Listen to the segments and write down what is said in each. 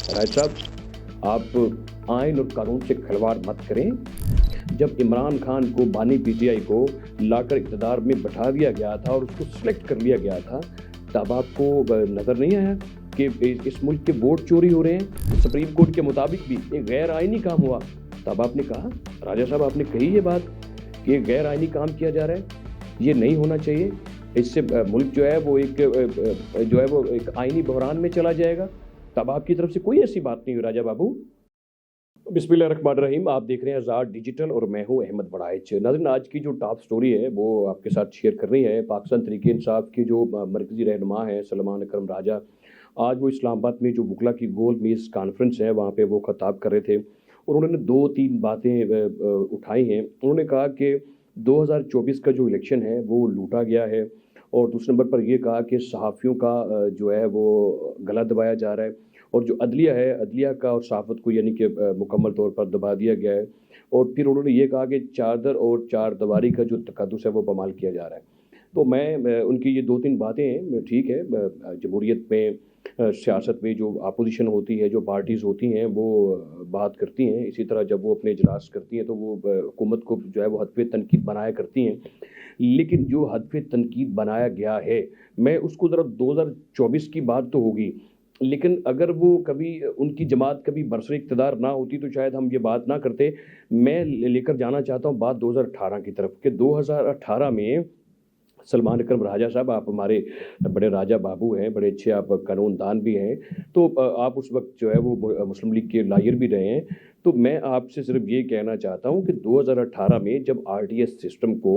राय साहब, आप आइन और कानून से खिलवाड़ मत करें। जब इमरान खान को बानी पीटीआई को लाकर इक़्तिदार में बैठा दिया गया था और उसको सिलेक्ट कर लिया गया था, तब आपको नज़र नहीं आया कि इस मुल्क के वोट चोरी हो रहे हैं? सुप्रीम कोर्ट के मुताबिक भी एक गैर आइनी काम हुआ। तब आपने कहा, राजा साहब आपने कही ये बात कि एक गैर आइनी काम किया जा रहा है, ये नहीं होना चाहिए, इससे मुल्क जो है वो एक आइनी बहरान में चला जाएगा। तब आपकी तरफ से कोई ऐसी बात नहीं हुई राजा बाबू। बिस्मिल्लाहिर्रहमानिर्रहीम, आप देख रहे हैं आज़ाद डिजिटल और मैं हूं अहमद बड़ाइच। नाज़रीन, आज की जो टॉप स्टोरी है वो आपके साथ शेयर कर रही है। पाकिस्तान तहरीक इंसाफ की जो मरकज़ी रहनुमा है सलमान अकरम राजा, आज वो इस्लामाबाद में जो वकला की गोल मेज़ कॉन्फ्रेंस है वहाँ पे वो खिताब कर रहे थे और उन्होंने 2-3 बातें उठाई हैं। उन्होंने कहा कि 2024 का जो इलेक्शन है वो लूटा गया है, और दूसरे नंबर पर यह कहा कि सहाफ़ियों का जो है वो गला दबाया जा रहा है, और जो अदलिया है, अदलिया का और सहाफ़त को यानी कि मुकम्मल तौर पर दबा दिया गया है। और फिर उन्होंने ये कहा कि चादर और चार दीवारी का जो तकद्दुस है वो बमाल किया जा रहा है। तो मैं उनकी ये 2-3 बातें हैं, ठीक है, जमहूरियत में सियासत में जो अपोजिशन होती है, जो पार्टीज़ होती हैं वो बात करती हैं, इसी तरह जब वो अपने इजलास करती हैं तो वो हुकूमत को जो है वो हदफ़ तनकीद बनाया करती हैं। लेकिन जो हदफ़ तनकीद बनाया गया है, मैं उसको ज़रा 2024 की बात तो होगी, लेकिन अगर वो कभी उनकी जमात कभी बरसर इक़्तिदार ना होती तो शायद हम ये बात ना करते। मैं लेकर जाना चाहता हूँ बात 2018 की तरफ कि 2018 में सलमान अकरम राजा साहब, आप हमारे बड़े राजा बाबू हैं, बड़े अच्छे आप कानूनदान भी हैं, तो आप उस वक्त जो है वो मुस्लिम लीग के लायर भी रहे हैं। तो मैं आपसे सिर्फ ये कहना चाहता हूँ कि 2018 में जब आरटीएस सिस्टम को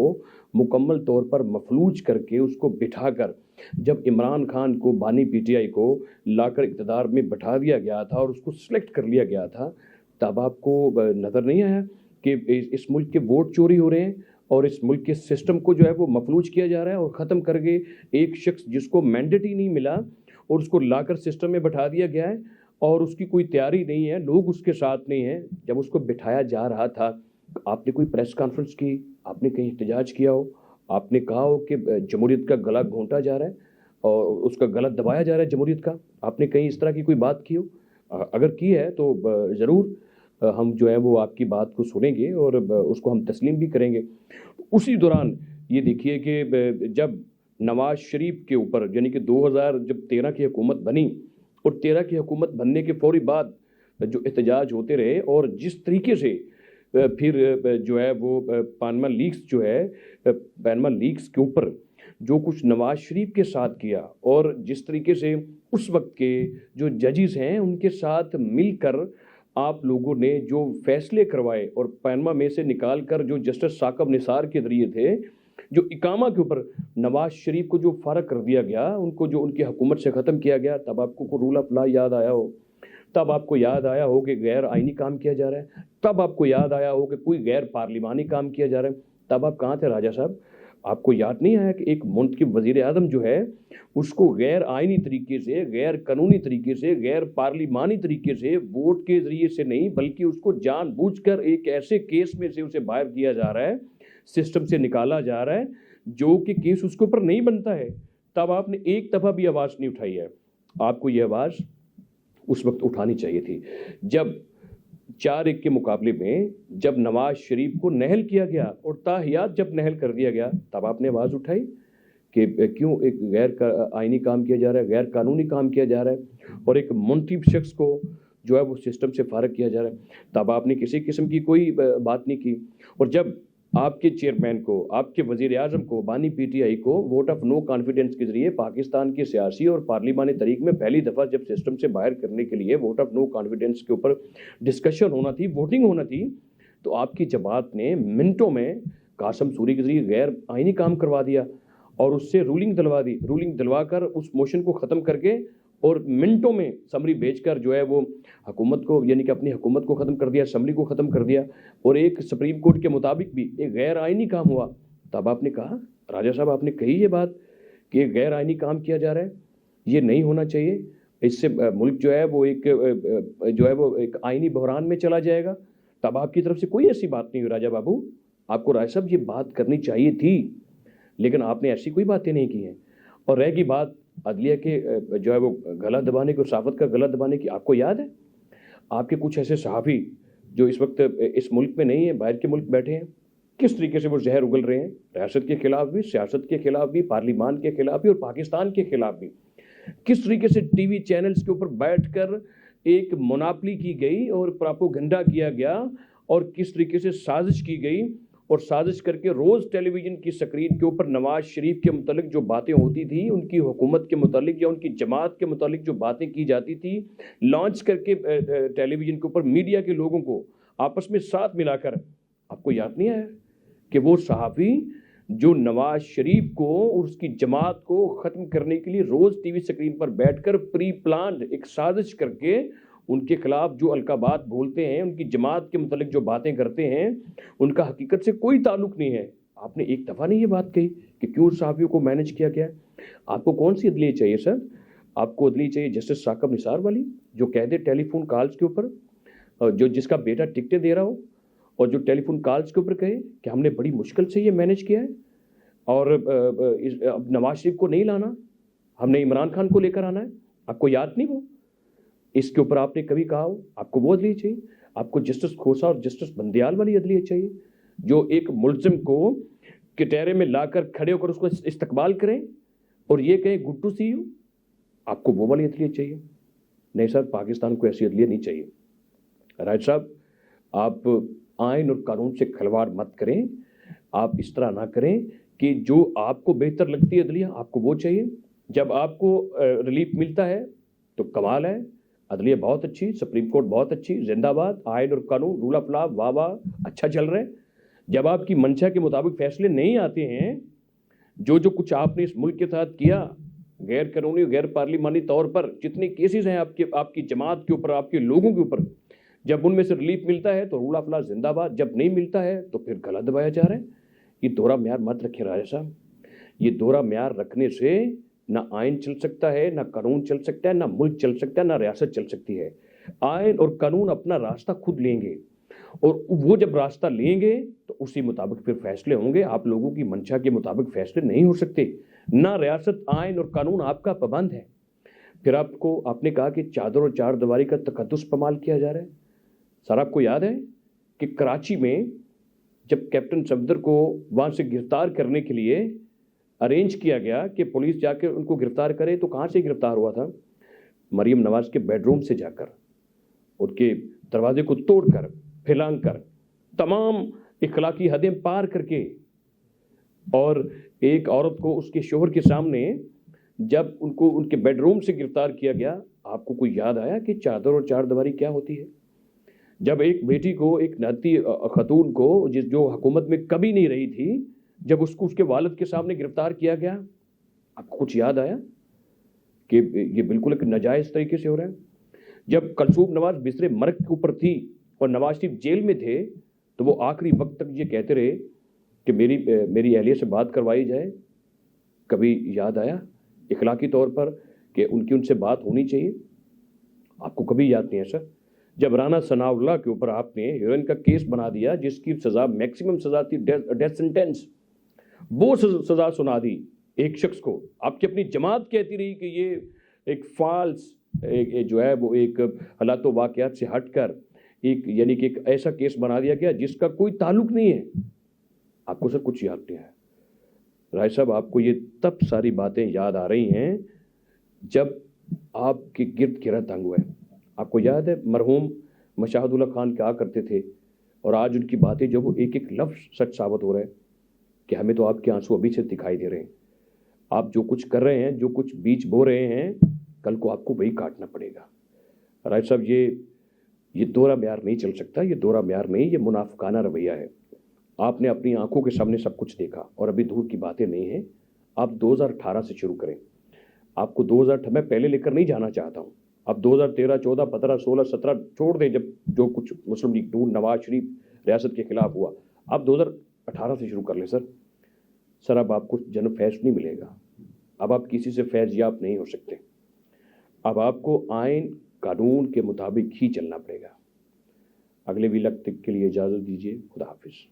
मुकम्मल तौर पर मफलूज करके उसको बिठाकर जब इमरान खान को बानी पीटीआई को लाकर इक़्तिदार में बैठा दिया गया था और उसको सिलेक्ट कर लिया गया था, तब आपको नज़र नहीं आया कि इस मुल्क के वोट चोरी हो रहे हैं और इस मुल्क के सिस्टम को जो है वो मफलूज किया जा रहा है और ख़त्म करके एक शख्स जिसको मैंडेट ही नहीं मिला और उसको लाकर सिस्टम में बैठा दिया गया है और उसकी कोई तैयारी नहीं है, लोग उसके साथ नहीं हैं। जब उसको बिठाया जा रहा था, आपने कोई प्रेस कॉन्फ्रेंस की, आपने कहीं एहतजाज किया हो, आपने कहा हो कि जमहूरियत का गला घोंटा जा रहा है और उसका गला दबाया जा रहा है जमहूरियत का, आपने कहीं इस तरह की कोई बात की हो? अगर की है तो ज़रूर हम जो है वो आपकी बात को सुनेंगे और उसको हम तस्लीम भी करेंगे। उसी दौरान ये देखिए कि जब नवाज शरीफ के ऊपर यानी कि 2013 की हुकूमत बनी और 13 की हुकूमत बनने के फौरी बाद जो एहतजाज होते रहे और जिस तरीके से फिर जो है वो पानमा लीक्स के ऊपर जो कुछ नवाज शरीफ के साथ किया और जिस तरीके से उस वक्त के जो जजेस हैं उनके साथ मिलकर आप लोगों ने जो फैसले करवाए और पैनमा में से निकाल कर जो जस्टिस साकब निसार के जरिए थे, जो इकामा के ऊपर नवाज शरीफ को जो फारग कर दिया गया, उनको जो उनकी हुकूमत से ख़त्म किया गया, तब आपको को रूल ऑफ लॉ याद आया हो, तब आपको याद आया हो कि गैर आइनी काम किया जा रहा है, तब आपको याद आया हो कि कोई गैर पार्लिमानी काम किया जा रहा है। तब आप कहाँ थे राजा साहब? आपको याद नहीं आया कि एक मुल्क के वज़ीर आज़म जो है उसको गैर आइनी तरीके से, गैर कानूनी तरीके से, गैर पार्लिमानी तरीके से, वोट के ज़रिए से नहीं बल्कि उसको जानबूझकर एक ऐसे केस में से उसे बाहर किया जा रहा है, सिस्टम से निकाला जा रहा है जो कि केस उसके ऊपर नहीं बनता है। तब आपने एक दफ़ा भी आवाज़ नहीं उठाई है। आपको ये आवाज़ उस वक्त उठानी चाहिए थी जब 4-1 के मुकाबले में जब नवाज शरीफ को नहल किया गया और ताहियात जब नहल कर दिया गया, तब आपने आवाज़ उठाई कि क्यों एक गैर आइनी काम किया जा रहा है, गैर कानूनी काम किया जा रहा है और एक मुंतखब शख्स को जो है वो सिस्टम से फारग किया जा रहा है। तब आपने किसी किस्म की कोई बात नहीं की। और जब आपके चेयरमैन को, आपके वज़ीर आज़म को, बानी पीटीआई को वोट ऑफ नो कॉन्फिडेंस के ज़रिए पाकिस्तान के सियासी और पार्लिमानी तरीक़ में पहली दफ़ा जब सिस्टम से बाहर करने के लिए वोट ऑफ नो कॉन्फिडेंस के ऊपर डिस्कशन होना थी, वोटिंग होना थी, तो आपकी जमात ने मिनटों में कासम सूरी के ज़रिए गैर आइनी काम करवा दिया और उससे रूलिंग दिलवा दी। रूलिंग दिलवा कर उस मोशन को ख़त्म करके और मिनटों में समरी भेजकर जो है वो हुकूमत को यानी कि अपनी हुकूमत को ख़त्म कर दिया, असम्बली को ख़त्म कर दिया और एक सुप्रीम कोर्ट के मुताबिक भी एक गैर आइनी काम हुआ। तब आपने कहा, राजा साहब आपने कही ये बात कि एक गैर आइनी काम किया जा रहा है, ये नहीं होना चाहिए, इससे मुल्क जो है वो एक आइनी बहरान में चला जाएगा। तब आपकी तरफ से कोई ऐसी बात नहीं हुई राजा बाबू। आपको राजा साहब ये बात करनी चाहिए थी, लेकिन आपने ऐसी कोई बातें नहीं की हैं। और रह गई बात عدلیہ کے جو ہے وہ گلا دبانے کی اور صحافت کا گلا دبانے کی آپ کو یاد ہے؟ آپ کے کچھ ایسے صحافی جو اس وقت اس ملک میں نہیں ہیں، باہر کے ملک بیٹھے ہیں، کس طریقے سے وہ زہر اگل رہے ہیں ریاست کے خلاف بھی، سیاست کے خلاف بھی، پارلیمان کے خلاف بھی اور پاکستان کے خلاف بھی. کس طریقے سے ٹی وی چینلز کے اوپر بیٹھ کر ایک مناپلی کی گئی اور پراپوگنڈا کیا گیا اور کس طریقے سے سازش کی گئی اور سازش کر کے روز ٹیلی ویژن کی سکرین کے اوپر نواز شریف کے متعلق جو باتیں ہوتی تھی، ان کی حکومت کے متعلق یا ان کی جماعت کے متعلق جو باتیں کی جاتی تھی، لانچ کر کے ٹیلی ویژن کے اوپر میڈیا کے لوگوں کو آپس میں ساتھ ملا کر. آپ کو یاد نہیں آیا کہ وہ صحافی جو نواز شریف کو اور اس کی جماعت کو ختم کرنے کے لیے روز ٹی وی سکرین پر بیٹھ کر پری پلانڈ ایک سازش کر کے ان کے خلاف جو القابات بولتے ہیں، ان کی جماعت کے متعلق جو باتیں کرتے ہیں، ان کا حقیقت سے کوئی تعلق نہیں ہے. آپ نے ایک دفعہ نہیں یہ بات کہی کہ کیوں صحافیوں کو مینج کیا گیا ہے. آپ کو کون سی عدلیہ چاہیے سر؟ آپ کو عدلیہ چاہیے جسٹس ثاقب نثار والی جو کہہ دے ٹیلی فون کالز کے اوپر، جو جس کا بیٹا ٹکٹیں دے رہا ہو اور جو ٹیلی فون کالز کے اوپر کہے کہ ہم نے بڑی مشکل سے یہ مینج کیا ہے اور اب نواز شریف کو نہیں لانا، ہم نے عمران خان کو لے کر آنا ہے. آپ کو یاد نہیں وہ اس کے اوپر آپ نے کبھی کہا ہو؟ آپ کو وہ عدلیہ چاہیے. آپ کو جسٹس کھوسا اور جسٹس بندیال والی عدلیہ چاہیے جو ایک ملزم کو کٹہرے میں لا کر کھڑے ہو کر اس کو استقبال کریں اور یہ کہیں گڈ ٹو سی یو. آپ کو وہ والی عدلیہ چاہیے؟ نہیں سر، پاکستان کو ایسی عدلیہ نہیں چاہیے. راج صاحب، آپ آئین اور قانون سے کھلواڑ مت کریں. آپ اس طرح نہ کریں کہ جو آپ کو بہتر لگتی ہے عدلیہ آپ کو وہ چاہیے. جب آپ کو ریلیف ملتا ہے تو کمال ہے، عدلیہ بہت اچھی، سپریم کورٹ بہت اچھی، زندہ باد، آئین اور قانون، رول آف لا، واہ واہ، اچھا چل رہا ہے. جب آپ کی منشا کے مطابق فیصلے نہیں آتے ہیں، جو کچھ آپ نے اس ملک کے ساتھ کیا غیر قانونی غیر پارلیمانی طور پر، جتنے کیسز ہیں آپ کی جماعت کے اوپر، آپ کے لوگوں کے اوپر، جب ان میں سے ریلیف ملتا ہے تو رول آف لا زندہ باد، جب نہیں ملتا ہے تو پھر گلا دبایا جا رہا ہے. یہ دوہرا معیار مت رکھے راجا صاحب. یہ دوہرا معیار رکھنے سے نہ آئین چل سکتا ہے، نہ قانون چل سکتا ہے، نہ ملک چل سکتا ہے، نہ ریاست چل سکتی ہے. آئین اور قانون اپنا راستہ خود لیں گے اور وہ جب راستہ لیں گے تو اسی مطابق پھر فیصلے ہوں گے. آپ لوگوں کی منشا کے مطابق فیصلے نہیں ہو سکتے. نہ ریاست، آئین اور قانون آپ کا پابند ہے. پھر آپ نے کہا کہ چادر اور چار دیواری کا تقدس پامال کیا جا رہا ہے. سر، آپ کو یاد ہے کہ کراچی میں جب کیپٹن صفدر کو وہاں سے گرفتار کرنے کے لیے ارینج کیا گیا کہ پولیس جا کے ان کو گرفتار کرے، تو کہاں سے گرفتار ہوا تھا؟ مریم نواز کے بیڈ روم سے جا کر، ان کے دروازے کو توڑ کر، پھیلانگ کر، تمام اخلاقی حدیں پار کر کے، اور ایک عورت کو اس کے شوہر کے سامنے جب ان کو ان کے بیڈ روم سے گرفتار کیا گیا. آپ کو کوئی یاد آیا کہ چادر اور چار دیواری کیا ہوتی ہے؟ جب ایک بیٹی کو، ایک ناتی خاتون کو جو حکومت میں کبھی نہیں رہی تھی، جب اس کو اس کے والد کے سامنے گرفتار کیا گیا، آپ کو کچھ یاد آیا کہ یہ بالکل ایک ناجائز طریقے سے ہو رہا ہے؟ جب کلثوم نواز بستر مرگ کے اوپر تھی اور نواز شریف جیل میں تھے تو وہ آخری وقت تک یہ کہتے رہے کہ میری اہلیہ سے بات کروائی جائے. کبھی یاد آیا اخلاقی طور پر کہ ان سے بات ہونی چاہیے؟ آپ کو کبھی یاد نہیں ہے سر. جب رانا ثناء اللہ کے اوپر آپ نے ہیروئن کا کیس بنا دیا جس کی سزا میکسیمم سزا تھی ڈیتھ سینٹینس، وہ سزا سنا دی ایک شخص کو. آپ کی اپنی جماعت کہتی رہی کہ یہ ایک فالس جو ہے وہ ایک حالات و واقعات سے ہٹ کر یعنی کہ ایک ایسا کیس بنا دیا گیا جس کا کوئی تعلق نہیں ہے. آپ کو سر کچھ یاد نہیں ہے. رائے صاحب، آپ کو یہ تب ساری باتیں یاد آ رہی ہیں جب آپ کے گرد گھیرا تنگ ہوا ہے. آپ کو یاد ہے مرحوم مشاہد اللہ خان کیا کرتے تھے، اور آج ان کی باتیں جو وہ ایک ایک لفظ سچ ثابت ہو رہا ہے کہ ہمیں تو آپ کے آنسو ابھی سے دکھائی دے رہے ہیں. آپ جو کچھ کر رہے ہیں، جو کچھ بیچ بو رہے ہیں، کل کو آپ کو وہی کاٹنا پڑے گا. رائے صاحب، یہ دوہرا معیار نہیں چل سکتا. یہ دوہرا معیار نہیں، یہ منافقانہ رویہ ہے. آپ نے اپنی آنکھوں کے سامنے سب کچھ دیکھا اور ابھی دور کی باتیں نہیں ہیں. آپ 2018 سے شروع کریں. آپ کو 2018 میں پہلے لے کر نہیں جانا چاہتا ہوں. آپ 2013، 14، 15، 16، 17 چھوڑ دیں. جب جو کچھ مسلم لیگ نون، نواز شریف ریاست کے خلاف ہوا، آپ 2018 سے شروع کر لیں سر. سر، اب آپ کو جنم فیض نہیں ملے گا. اب آپ کسی سے فیض یاب نہیں ہو سکتے. اب آپ کو آئین قانون کے مطابق ہی چلنا پڑے گا. اگلے ویلگ تک کے لیے اجازت دیجیے. خدا حافظ.